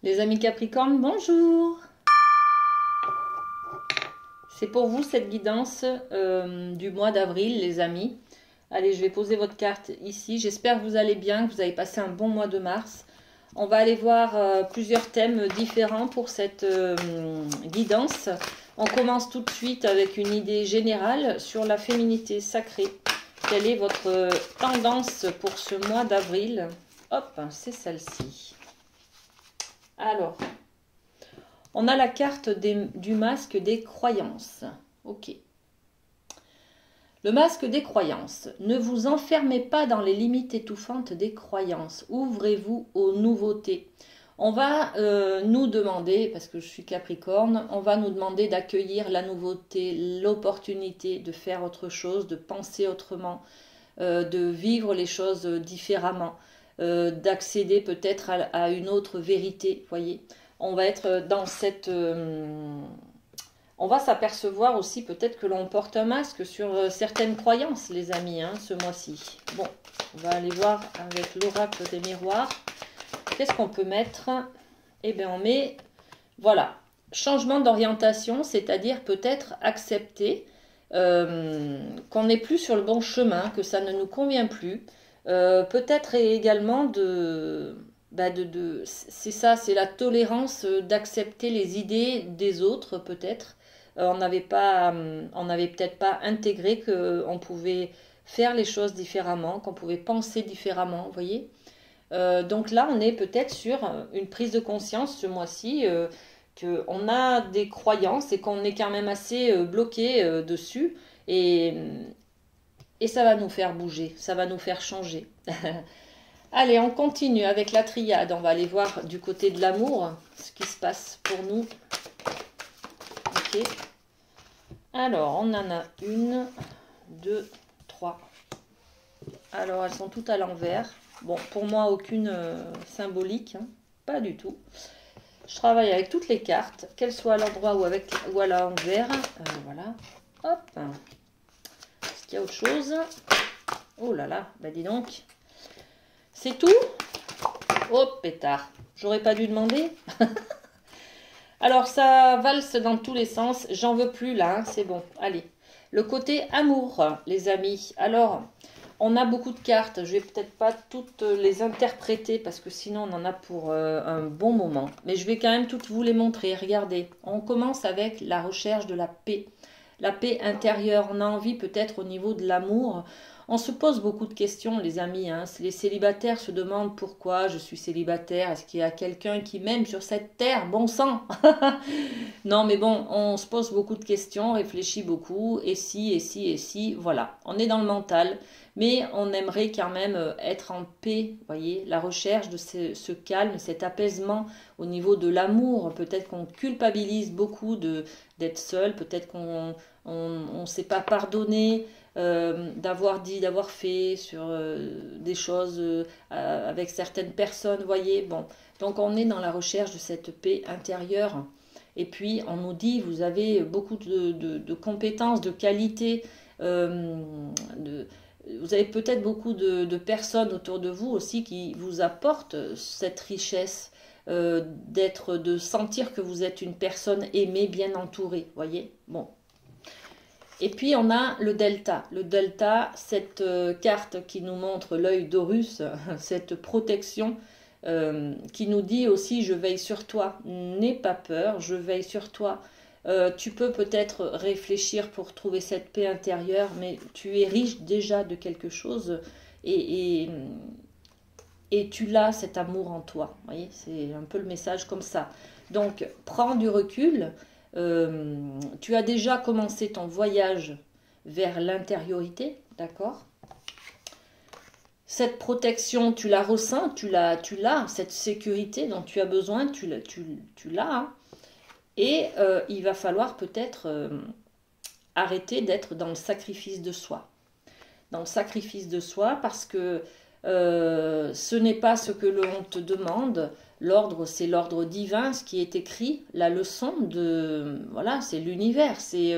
Les amis Capricorne, bonjour. C'est pour vous cette guidance du mois d'avril, les amis. Allez, je vais poser votre carte ici. J'espère que vous allez bien, que vous avez passé un bon mois de mars. On va aller voir plusieurs thèmes différents pour cette guidance. On commence tout de suite avec une idée générale sur la féminité sacrée. Quelle est votre tendance pour ce mois d'avril? Hop, c'est celle-ci. Alors, on a la carte du masque des croyances. Ok. Le masque des croyances. Ne vous enfermez pas dans les limites étouffantes des croyances. Ouvrez-vous aux nouveautés. On va nous demander, parce que je suis Capricorne, on va nous demander d'accueillir la nouveauté, l'opportunité de faire autre chose, de penser autrement, de vivre les choses différemment, d'accéder peut-être à une autre vérité, voyez. On va être dans cette... on va s'apercevoir aussi peut-être que l'on porte un masque sur certaines croyances, les amis, hein, ce mois-ci. Bon, on va aller voir avec l'oracle des miroirs. Qu'est-ce qu'on peut mettre? Eh bien, on met, voilà, changement d'orientation, c'est-à-dire peut-être accepter qu'on n'est plus sur le bon chemin, que ça ne nous convient plus. Peut-être également c'est ça, c'est la tolérance d'accepter les idées des autres, peut-être. On n'avait peut-être pas intégré qu'on pouvait faire les choses différemment, qu'on pouvait penser différemment, vous voyez. Donc là, on est peut-être sur une prise de conscience ce mois-ci, qu'on a des croyances et qu'on est quand même assez bloqué dessus. Et ça va nous faire bouger, ça va nous faire changer. Allez, on continue avec la triade. On va aller voir du côté de l'amour ce qui se passe pour nous. Ok. Alors, on en a une, deux, trois. Alors, elles sont toutes à l'envers. Bon, pour moi, aucune symbolique, hein, pas du tout. Je travaille avec toutes les cartes, qu'elles soient à l'endroit ou à l'envers. Voilà. Hop. Est-ce qu'il y a autre chose? Oh là là, bah dis donc. C'est tout? Oh pétard, j'aurais pas dû demander. Alors ça valse dans tous les sens, j'en veux plus là, hein, c'est bon. Allez, le côté amour, les amis. Alors, on a beaucoup de cartes, je vais peut-être pas toutes les interpréter parce que sinon on en a pour un bon moment. Mais je vais quand même toutes vous les montrer. Regardez, on commence avec la recherche de la paix. La paix intérieure, on a envie peut-être au niveau de l'amour. On se pose beaucoup de questions, les amis. Hein. Les célibataires se demandent pourquoi je suis célibataire. Est-ce qu'il y a quelqu'un qui m'aime sur cette terre? Bon sang. Non, mais bon, on se pose beaucoup de questions, on réfléchit beaucoup. Et si, et si, et si. Voilà, on est dans le mental. Mais on aimerait quand même être en paix, voyez, la recherche de ce calme, cet apaisement au niveau de l'amour. Peut-être qu'on culpabilise beaucoup d'être seul, peut-être qu'on ne sait pas pardonner, d'avoir dit, d'avoir fait sur des choses avec certaines personnes, voyez. Bon, donc on est dans la recherche de cette paix intérieure. Et puis on nous dit, vous avez beaucoup de compétences, de qualités, vous avez peut-être beaucoup de personnes autour de vous aussi qui vous apportent cette richesse de sentir que vous êtes une personne aimée, bien entourée, voyez. Bon. Et puis on a le delta. Le delta, cette carte qui nous montre l'œil d'Horus, cette protection qui nous dit aussi je veille sur toi, n'aie pas peur, je veille sur toi. Tu peux peut-être réfléchir pour trouver cette paix intérieure, mais tu es riche déjà de quelque chose et tu l'as, cet amour en toi. Vous voyez, c'est un peu le message comme ça. Donc, prends du recul. Tu as déjà commencé ton voyage vers l'intériorité, d'accord? Cette protection, tu la ressens, tu l'as, cette sécurité dont tu as besoin, tu l'as, hein. Et il va falloir peut-être arrêter d'être dans le sacrifice de soi. Dans le sacrifice de soi parce que ce n'est pas ce que l'on te demande. L'ordre, c'est l'ordre divin, ce qui est écrit, la leçon de... Voilà, c'est l'univers, c'est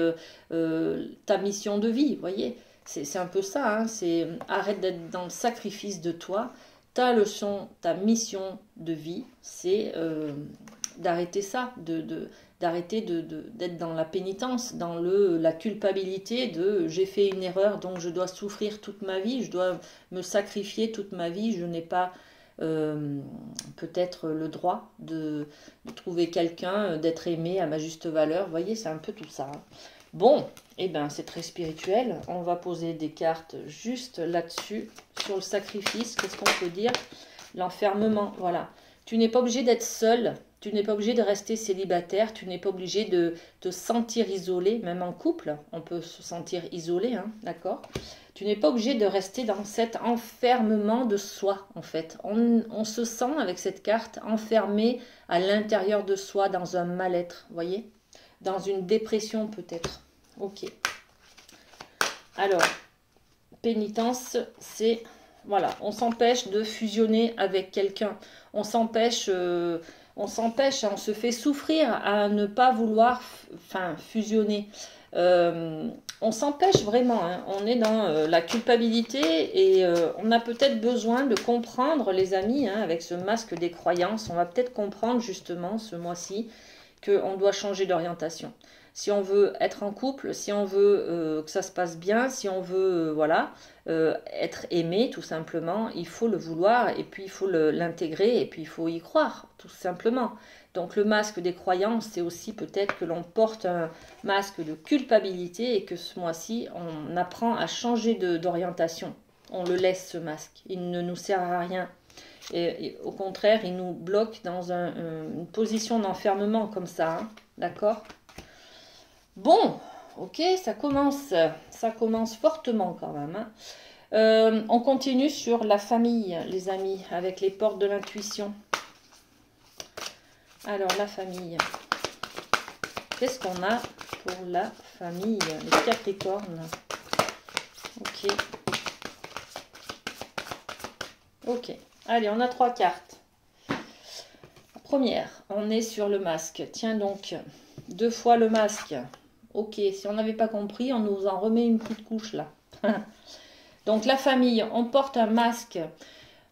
ta mission de vie, vous voyez. C'est un peu ça, hein, c'est arrête d'être dans le sacrifice de toi. ta leçon, ta mission de vie, c'est d'arrêter ça, d'arrêter d'être dans la pénitence, dans la culpabilité de j'ai fait une erreur, donc je dois souffrir toute ma vie, je dois me sacrifier toute ma vie, je n'ai pas peut-être le droit de trouver quelqu'un, d'être aimé à ma juste valeur. Vous voyez, c'est un peu tout ça. Hein. Bon, eh ben, c'est très spirituel. On va poser des cartes juste là-dessus, sur le sacrifice. Qu'est-ce qu'on peut dire? L'enfermement, voilà. Tu n'es pas obligé d'être seul, tu n'es pas obligé de rester célibataire, tu n'es pas obligé de te sentir isolé, même en couple, on peut se sentir isolé, hein, d'accord? Tu n'es pas obligé de rester dans cet enfermement de soi, en fait. On se sent, avec cette carte, enfermé à l'intérieur de soi, dans un mal-être, vous voyez? Dans une dépression, peut-être. Ok. Alors, pénitence, c'est... Voilà, on s'empêche de fusionner avec quelqu'un. On s'empêche, on se fait souffrir à ne pas vouloir fusionner. On s'empêche vraiment, hein. On est dans la culpabilité et on a peut-être besoin de comprendre, les amis, hein, avec ce masque des croyances, on va peut-être comprendre justement ce mois-ci qu'on doit changer d'orientation. Si on veut être en couple, si on veut que ça se passe bien, si on veut être aimé tout simplement, il faut le vouloir et puis il faut l'intégrer et puis il faut y croire tout simplement. Donc le masque des croyances, c'est aussi peut-être que l'on porte un masque de culpabilité et que ce mois-ci, on apprend à changer d'orientation. On le laisse ce masque, il ne nous sert à rien. Et au contraire, il nous bloque dans une position d'enfermement comme ça, hein, d'accord ? Bon, ok, ça commence fortement quand même. Hein. On continue sur la famille, les amis, avec les portes de l'intuition. Alors, la famille. Qu'est-ce qu'on a pour la famille? Les Capricornes. Ok. Ok. Allez, on a 3 cartes. La première, on est sur le masque. Tiens donc, 2 fois le masque. Ok, si on n'avait pas compris, on nous en remet une petite couche là. Donc la famille, on porte un masque.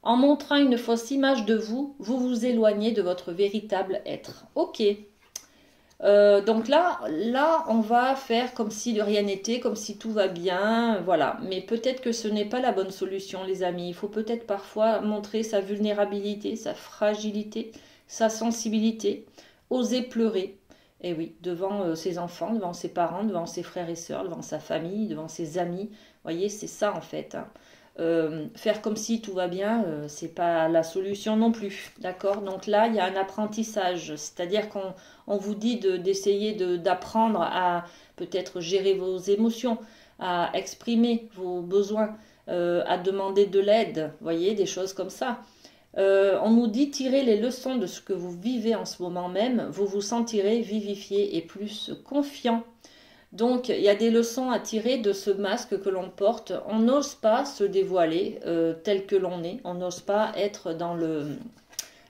En montrant une fausse image de vous, vous vous éloignez de votre véritable être. Ok. Donc là, on va faire comme si de rien n'était, comme si tout va bien, voilà. Mais peut-être que ce n'est pas la bonne solution, les amis. Il faut peut-être parfois montrer sa vulnérabilité, sa fragilité, sa sensibilité, oser pleurer. Et oui, devant ses enfants, devant ses parents, devant ses frères et sœurs, devant sa famille, devant ses amis. Vous voyez, c'est ça en fait. Hein. Faire comme si tout va bien, c'est pas la solution non plus, d'accord? Donc là, il y a un apprentissage, c'est-à-dire qu'on vous dit d'essayer d'apprendre à peut-être gérer vos émotions, à exprimer vos besoins, à demander de l'aide, voyez, des choses comme ça. On nous dit tirer les leçons de ce que vous vivez en ce moment même, vous vous sentirez vivifié et plus confiant. Donc, il y a des leçons à tirer de ce masque que l'on porte. On n'ose pas se dévoiler tel que l'on est. On n'ose pas être dans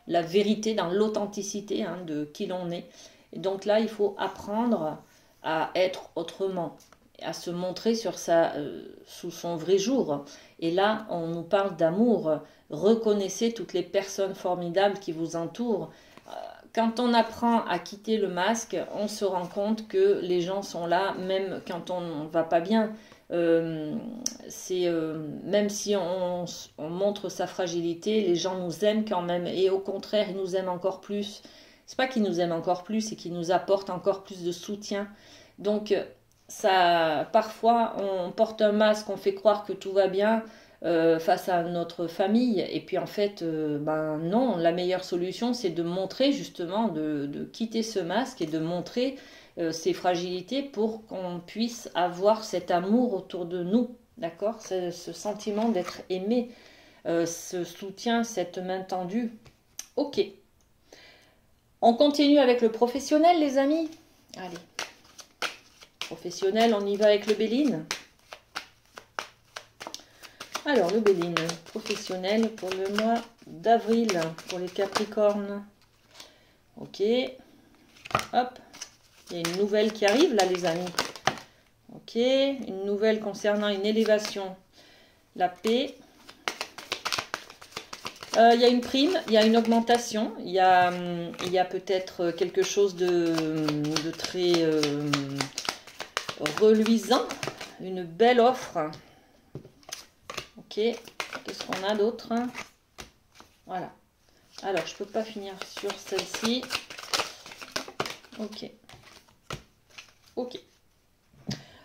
la vérité, dans l'authenticité hein, de qui l'on est. Et donc là, il faut apprendre à être autrement, à se montrer sous son vrai jour. Et là, on nous parle d'amour. Reconnaissez toutes les personnes formidables qui vous entourent. Quand on apprend à quitter le masque, on se rend compte que les gens sont là, même quand on ne va pas bien. Même si on montre sa fragilité, les gens nous aiment quand même. Et au contraire, ils nous aiment encore plus. C'est pas qu'ils nous aiment encore plus, c'est qu'ils nous apportent encore plus de soutien. Donc, parfois, on porte un masque, on fait croire que tout va bien. Face à notre famille et puis en fait non, la meilleure solution c'est de montrer justement de quitter ce masque et de montrer ses fragilités pour qu'on puisse avoir cet amour autour de nous, d'accord, ce sentiment d'être aimé, ce soutien, cette main tendue. Ok, on continue avec le professionnel, les amis. Allez, professionnel, on y va avec le Béline. Alors, le Béline professionnel pour le mois d'avril, pour les Capricornes. Ok. Hop. Il y a une nouvelle qui arrive là, les amis. Ok. Une nouvelle concernant une élévation. La paix. Il y a une prime, il y a une augmentation, il y a peut-être quelque chose de très reluisant, une belle offre. Ok, qu'est-ce qu'on a d'autre? Voilà. Alors, je peux pas finir sur celle-ci. Ok. Ok.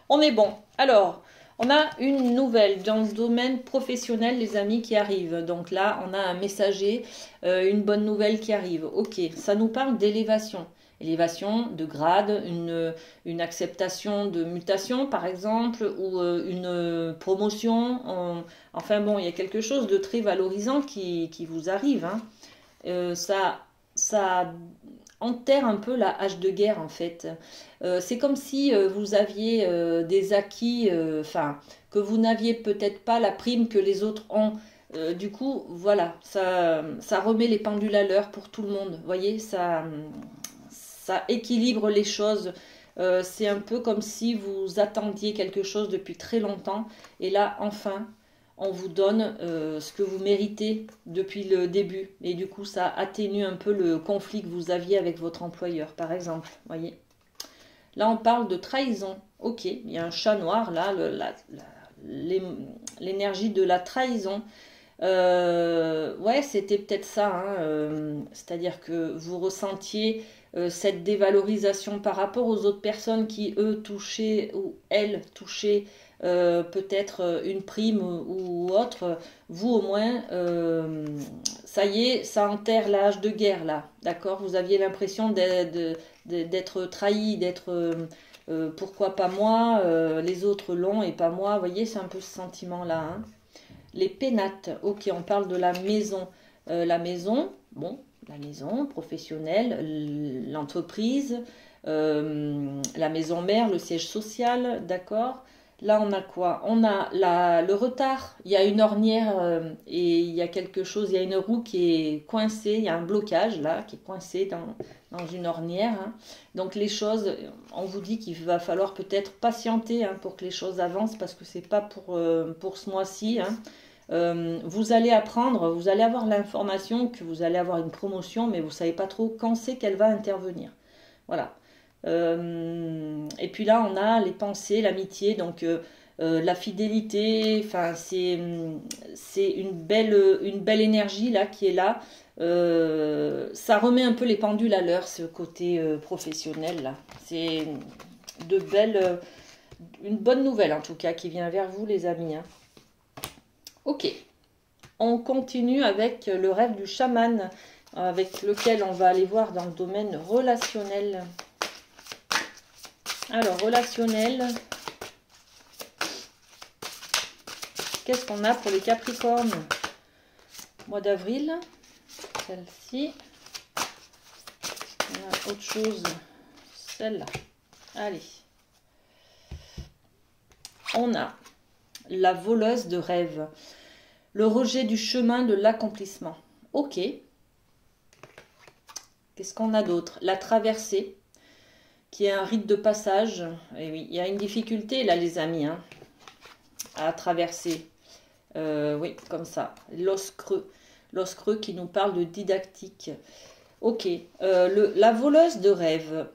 On est bon. Alors, on a une nouvelle dans ce domaine professionnel, les amis, qui arrive. Donc là, on a un messager, une bonne nouvelle qui arrive. Ok, ça nous parle d'élévation. Élévation de grade, une acceptation de mutation, par exemple, ou une promotion. Enfin bon, il y a quelque chose de très valorisant qui vous arrive. Hein. Ça enterre un peu la hache de guerre en fait. C'est comme si vous aviez des acquis, enfin, que vous n'aviez peut-être pas la prime que les autres ont. Du coup, voilà, ça remet les pendules à l'heure pour tout le monde. Vous voyez, ça équilibre les choses. C'est un peu comme si vous attendiez quelque chose depuis très longtemps et là, enfin, on vous donne ce que vous méritez depuis le début. Et du coup, ça atténue un peu le conflit que vous aviez avec votre employeur, par exemple. Voyez. Là, on parle de trahison. Ok, il y a un chat noir, là, l'énergie de la trahison. Ouais, c'était peut-être ça. Hein, c'est-à-dire que vous ressentiez cette dévalorisation par rapport aux autres personnes qui, eux, touchaient ou elles touchaient peut-être une prime ou autre. Vous, au moins, ça y est, ça enterre l'âge de guerre, là. D'accord? Vous aviez l'impression d'être trahi, d'être... pourquoi pas moi, les autres l'ont et pas moi. Vous voyez, c'est un peu ce sentiment-là. Hein. Les pénates, ok, on parle de la maison. La maison, bon, la maison professionnelle, l'entreprise, la maison mère, le siège social, d'accord. Là, on a quoi? On a le retard. Il y a une ornière et il y a quelque chose, il y a une roue qui est coincée, il y a un blocage là qui est coincé dans une ornière. Hein. Donc les choses, on vous dit qu'il va falloir peut-être patienter hein, pour que les choses avancent parce que c'est pas pour ce mois-ci. Hein. Vous allez apprendre, vous allez avoir l'information que vous allez avoir une promotion, mais vous ne savez pas trop quand c'est qu'elle va intervenir. Voilà. Et puis là, on a les pensées, l'amitié, donc la fidélité. Enfin, c'est une belle énergie là qui est là. Ça remet un peu les pendules à l'heure, ce côté professionnel là. C'est une bonne nouvelle en tout cas qui vient vers vous, les amis. Hein. Ok, on continue avec le rêve du chaman, avec lequel on va aller voir dans le domaine relationnel. Alors, relationnel, qu'est-ce qu'on a pour les Capricornes? Mois d'avril, celle-ci. On a autre chose, celle-là. Allez. On a la voleuse de rêve. Le rejet du chemin de l'accomplissement. Ok. Qu'est-ce qu'on a d'autre? La traversée, qui est un rite de passage. Et oui, il y a une difficulté là, les amis, hein, à traverser. Oui, comme ça. L'os creux. L'os creux qui nous parle de didactique. Ok. La voleuse de rêve.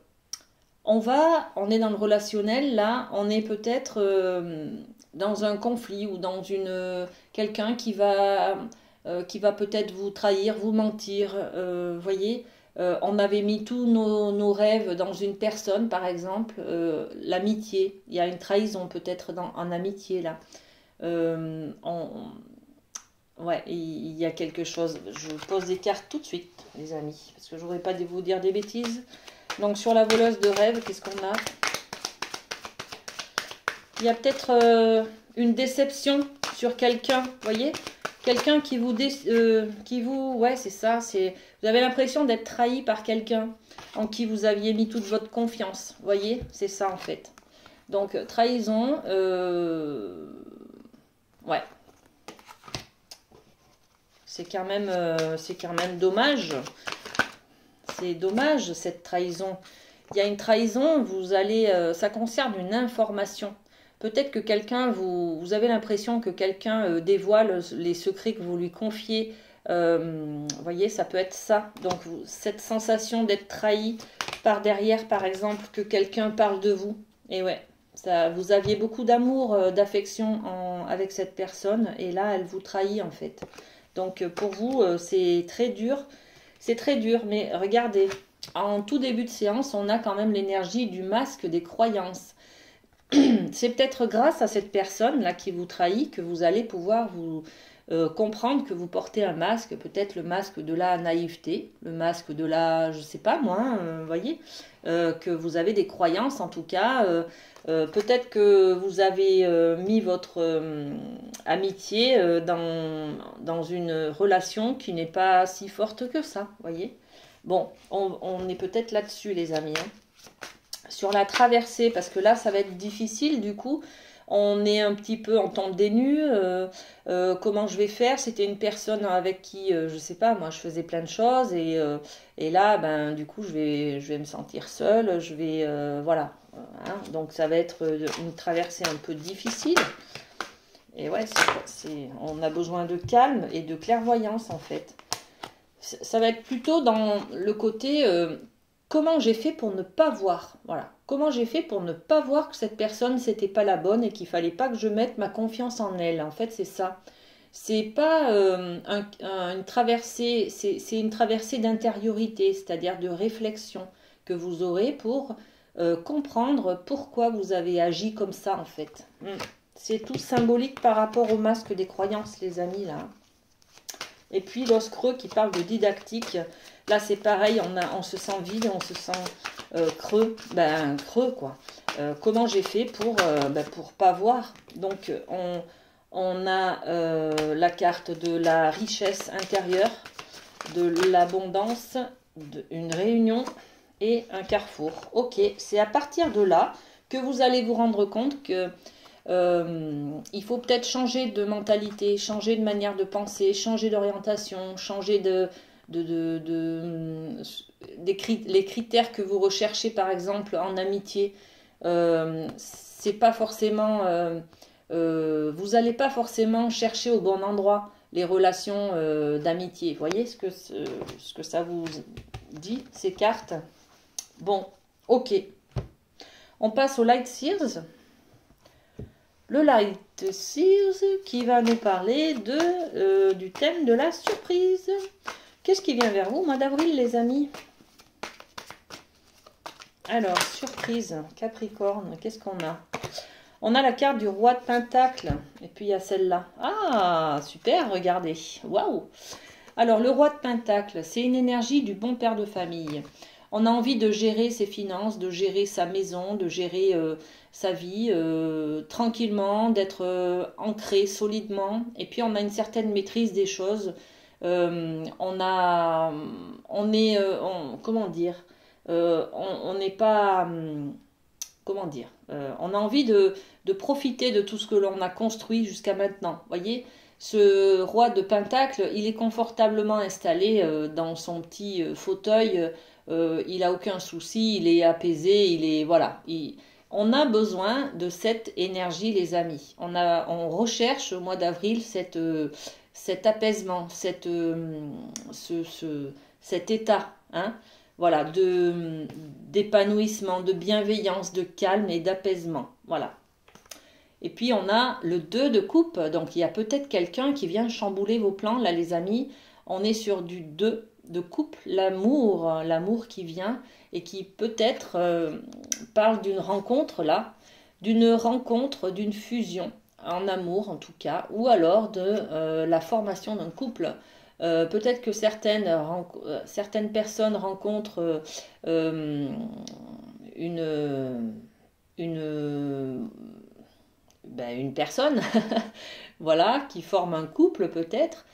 On est dans le relationnel, là, on est peut-être dans un conflit ou dans quelqu'un qui va peut-être vous trahir, vous mentir, voyez. On avait mis tous nos rêves dans une personne, par exemple, l'amitié. Il y a une trahison peut-être en amitié, là. Ouais, il y a quelque chose. Je pose des cartes tout de suite, les amis, parce que je n'aurais pas de vous dire des bêtises. Donc sur la voleuse de rêve, qu'est-ce qu'on a? Il y a peut-être une déception sur quelqu'un, vous voyez? Quelqu'un qui vous... ouais, c'est ça. Vous avez l'impression d'être trahi par quelqu'un en qui vous aviez mis toute votre confiance. Vous voyez? C'est ça en fait. Donc trahison, ouais. C'est quand même dommage. C'est dommage cette trahison. Il y a une trahison, ça concerne une information. Peut-être que quelqu'un, vous avez l'impression que quelqu'un dévoile les secrets que vous lui confiez Vous voyez, ça peut être ça. Donc, cette sensation d'être trahi par derrière, par exemple, que quelqu'un parle de vous. Et ouais, ça, vous aviez beaucoup d'amour, d'affection avec cette personne. Et là, elle vous trahit, en fait. Donc, pour vous, c'est très dur. C'est très dur, mais regardez, en tout début de séance, on a quand même l'énergie du masque des croyances. C'est peut-être grâce à cette personne-là qui vous trahit que vous allez pouvoir vous comprendre que vous portez un masque, peut-être le masque de la naïveté, le masque de la, je sais pas moi, vous voyez, que vous avez des croyances en tout cas. Peut-être que vous avez mis votre amitié dans une relation qui n'est pas si forte que ça, vous voyez. Bon, on est peut-être là-dessus les amis, hein. Sur la traversée, parce que là ça va être difficile du coup, on est un petit peu en temps des nues, comment je vais faire, c'était une personne avec qui, je sais pas, moi je faisais plein de choses, et là, ben du coup je vais me sentir seule, je vais, voilà, hein, donc ça va être une traversée un peu difficile, et ouais, on a besoin de calme et de clairvoyance en fait. Ça va être plutôt dans le côté... comment j'ai fait pour ne pas voir, voilà. Comment j'ai fait pour ne pas voir que cette personne c'était pas la bonne et qu'il fallait pas que je mette ma confiance en elle. En fait, c'est ça. C'est pas une traversée, c'est une traversée d'intériorité, c'est-à-dire de réflexion que vous aurez pour comprendre pourquoi vous avez agi comme ça en fait. C'est tout symbolique par rapport au masque des croyances, les amis là. Et puis l'os creux qui parle de didactique. Là c'est pareil, on se sent vide, on se sent creux. Ben creux quoi. Comment j'ai fait pour pas voir. Donc on a la carte de la richesse intérieure, de l'abondance, une réunion et un carrefour. Ok, c'est à partir de là que vous allez vous rendre compte que il faut peut-être changer de mentalité, changer de manière de penser, changer d'orientation, changer les critères que vous recherchez par exemple en amitié. C'est pas forcément, vous n'allez pas forcément chercher au bon endroit les relations d'amitié. Vous voyez ce que ça vous dit, ces cartes? Bon, ok. On passe au Light Sears. Le Light Sears qui va nous parler du thème de la surprise. Qu'est-ce qui vient vers vous au mois d'avril, les amis? Alors, surprise, Capricorne, qu'est-ce qu'on a? On a la carte du roi de Pentacle, et puis il y a celle-là. Ah, super, regardez. Waouh! Alors, le roi de Pentacle, c'est une énergie du bon père de famille. On a envie de gérer ses finances, de gérer sa maison, de gérer sa vie tranquillement, d'être ancré solidement. Et puis, on a une certaine maîtrise des choses. Comment dire, on n'est pas, comment dire, on a envie de profiter de tout ce que l'on a construit jusqu'à maintenant. Voyez, ce roi de Pentacle, il est confortablement installé dans son petit fauteuil. Il a aucun souci, il est apaisé, il est voilà. On a besoin de cette énergie, les amis. On recherche au mois d'avril cet apaisement, cet état, hein, voilà, d'épanouissement, de bienveillance, de calme et d'apaisement. Voilà. Et puis on a le 2 de coupe, donc il y a peut-être quelqu'un qui vient chambouler vos plans, là les amis. On est sur du 2 de coupe, l'amour qui vient et qui peut-être parle d'une rencontre là, d'une fusion en amour en tout cas, ou alors de la formation d'un couple. Peut-être que certaines personnes rencontrent une personne, voilà, qui forme un couple peut-être.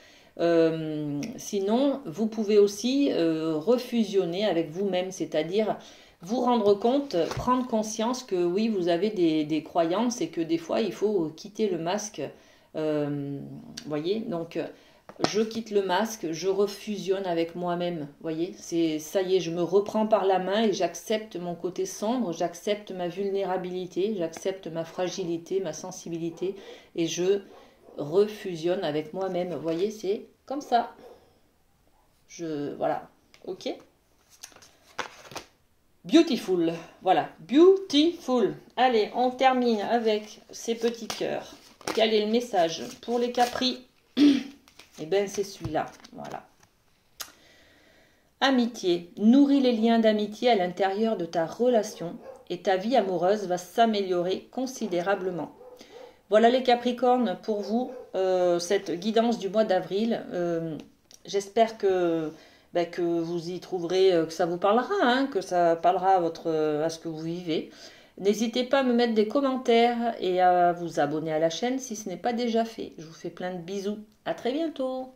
Sinon, vous pouvez aussi refusionner avec vous-même, c'est-à-dire vous rendre compte, prendre conscience que oui, vous avez des croyances et que des fois, il faut quitter le masque. Voyez, donc je quitte le masque, je refusionne avec moi-même. Voyez, ça y est, je me reprends par la main et j'accepte mon côté sombre, j'accepte ma vulnérabilité, j'accepte ma fragilité, ma sensibilité et je refusionne avec moi-même. Vous voyez, c'est comme ça. Voilà, ok. Beautiful, voilà, beautiful. Allez, on termine avec ces petits cœurs. Quel est le message pour les Capri? Eh bien, c'est celui-là, voilà. Amitié. Nourris les liens d'amitié à l'intérieur de ta relation et ta vie amoureuse va s'améliorer considérablement. Voilà les Capricornes pour vous, cette guidance du mois d'avril. J'espère que vous y trouverez, que ça vous parlera, hein, que ça parlera à ce que vous vivez. N'hésitez pas à me mettre des commentaires et à vous abonner à la chaîne si ce n'est pas déjà fait. Je vous fais plein de bisous. À très bientôt.